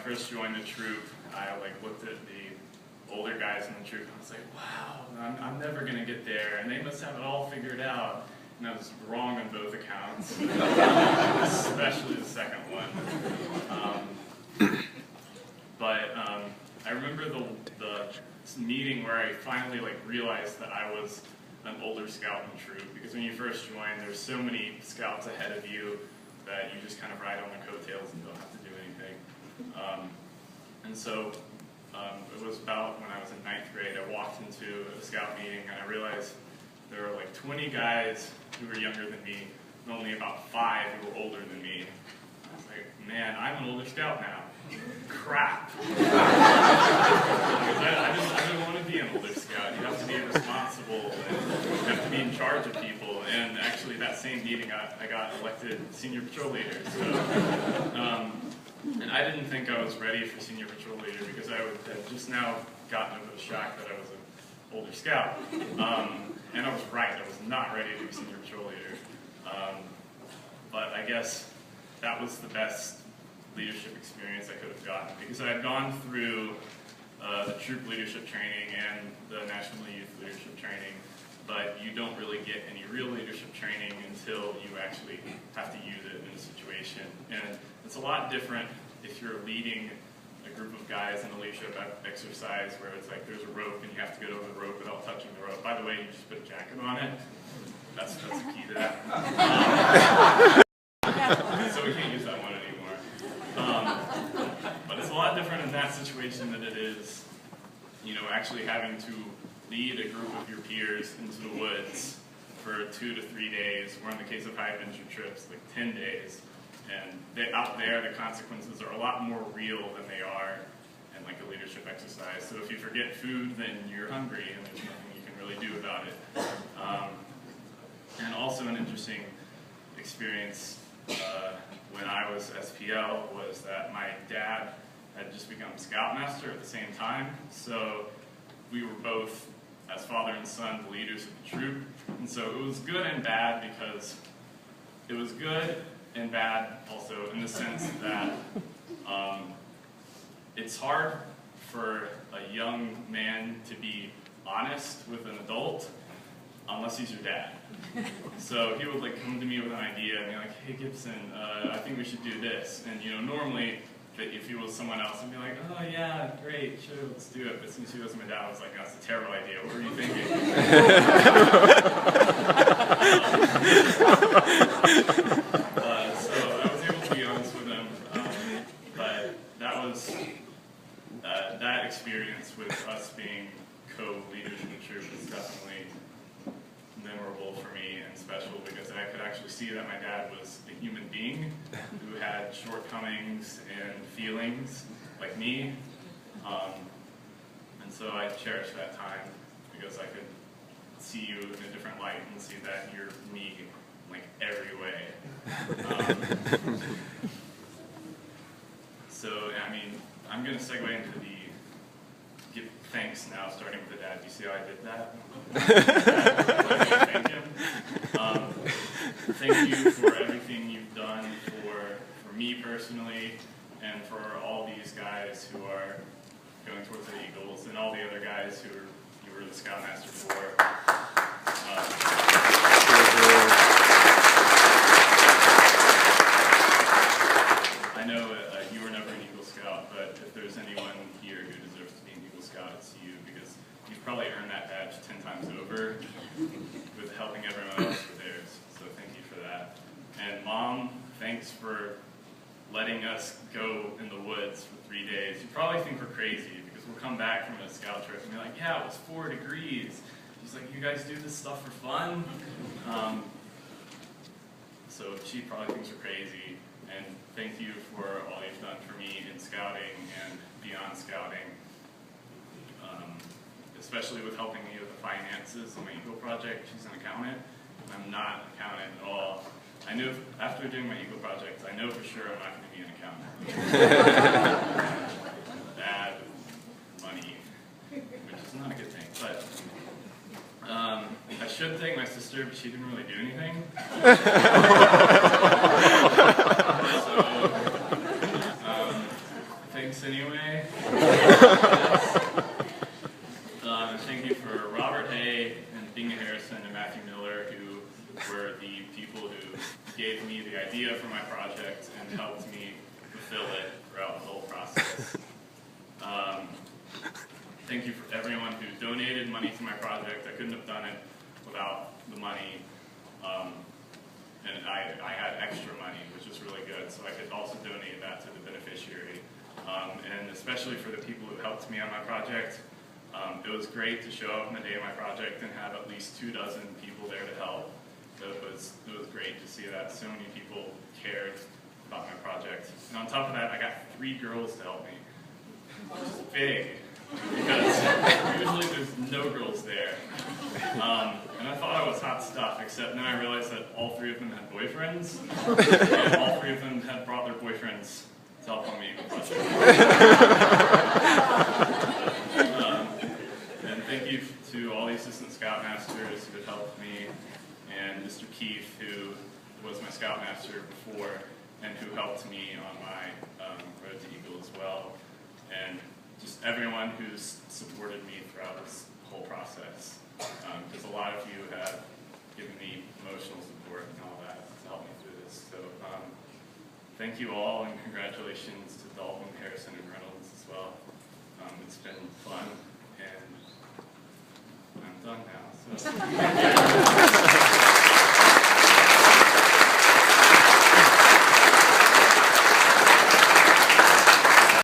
first joined the troop, I looked at the older guys in the troop and I was like, wow, I'm never going to get there, and they must have it all figured out. And I was wrong on both accounts, especially the second one. I remember the meeting where I finally realized that I was an older scout in the troop, because when you first join, there's so many scouts ahead of you that you just kind of ride on their coattails and don't have to do anything. It was about when I was in 9th grade, I walked into a scout meeting and I realized there were 20 guys who were younger than me, and only about 5 who were older than me. I was like, man, I'm an older scout now. Crap. I didn't want to be an older scout. You have to be responsible, and you have to be in charge of people. And actually, that same meeting, I got elected senior patrol leader. So, and I didn't think I was ready for senior patrol leader because I had just now gotten over the shock that I was an older scout. And I was right. I was not ready to be senior patrol leader. But I guess that was the best leadership experience I could have gotten, because I had gone through the troop leadership training and the National Youth Leadership Training, but you don't really get any real leadership training until you actually have to use it in a situation. And it's a lot different if you're leading a group of guys in a leadership exercise where it's there's a rope and you have to get over the rope without touching the rope. By the way, you just put a jacket on it. That's the key to that. So we can't use that one anymore. But it's a lot different in that situation than it is, actually having to lead a group of your peers into the woods for 2 to 3 days, or in the case of high adventure trips, 10 days. And out there, the consequences are a lot more real than they are in a leadership exercise. So if you forget food, then you're hungry, and there's nothing you can really do about it. And also an interesting experience when I was SPL was that my dad had just become scoutmaster at the same time. So we were both, as father and son, the leaders of the troop. And so it was good and bad, because it was good and bad also in the sense that it's hard for a young man to be honest with an adult unless he's your dad. So he would come to me with an idea and be like, hey Gibson, I think we should do this. And normally if he was someone else, I'd be like, oh yeah, great, sure, let's do it. But since he was my dad, I was like, that's a terrible idea, what were you thinking? So I was able to be honest with him, but that experience with us being co-leaders in the troop is definitely memorable for me and special, because I could actually see that my dad was a human being who had shortcomings and feelings like me, and so I cherish that time because I could see you in a different light and see that you're me every way. So I mean, I'm going to segue into the give thanks now, starting with the dad. You see how I did that? Thank him. Thank you for everything you've done for me personally, and for all these guys who are going towards the Eagles, and all the other guys who you were the Scoutmaster for. I know you were never an Eagle Scout, but if there's anyone here who deserves to be an Eagle Scout, it's you, because you've probably earned that badge 10 times over with helping everyone else with theirs. So thank you for that. And Mom, thanks for letting us go in the woods for 3 days. You probably think we're crazy, because we'll come back from a scout trip and be like, yeah, it was 4 degrees. She's like, you guys do this stuff for fun? So she probably thinks we're crazy. And thank you for all you've done for me in scouting and beyond scouting, especially with helping me with the finances on my Eagle project. She's an accountant, and I'm not an accountant at all. I knew after doing my Eagle project, I know for sure I'm not going to be an accountant. Bad money, which is not a good thing. But I should thank my sister, but she didn't really do anything. So, thanks project and helped me fulfill it throughout the whole process. Thank you for everyone who donated money to my project. I couldn't have done it without the money. And I had extra money, which was really good, so I could also donate that to the beneficiary. And especially for the people who helped me on my project, it was great to show up on the day of my project and have at least 24 people there to help. So it was great to see that so many people cared about my project. And on top of that, I got 3 girls to help me, which is big, because usually there's no girls there. And I thought I was hot stuff, except then I realized that all 3 of them had boyfriends, and all 3 of them had brought their boyfriends to help on me with the project. And thank you to all the assistant scoutmasters who had helped me, and Mr. Keith, who was my scoutmaster before, and who helped me on my Road to Eagle as well, and just everyone who's supported me throughout this whole process. Because a lot of you have given me emotional support and all that to help me through this. So thank you all, and congratulations to Dalton, Harrison, and Reynolds as well. It's been fun, and I'm done now. So.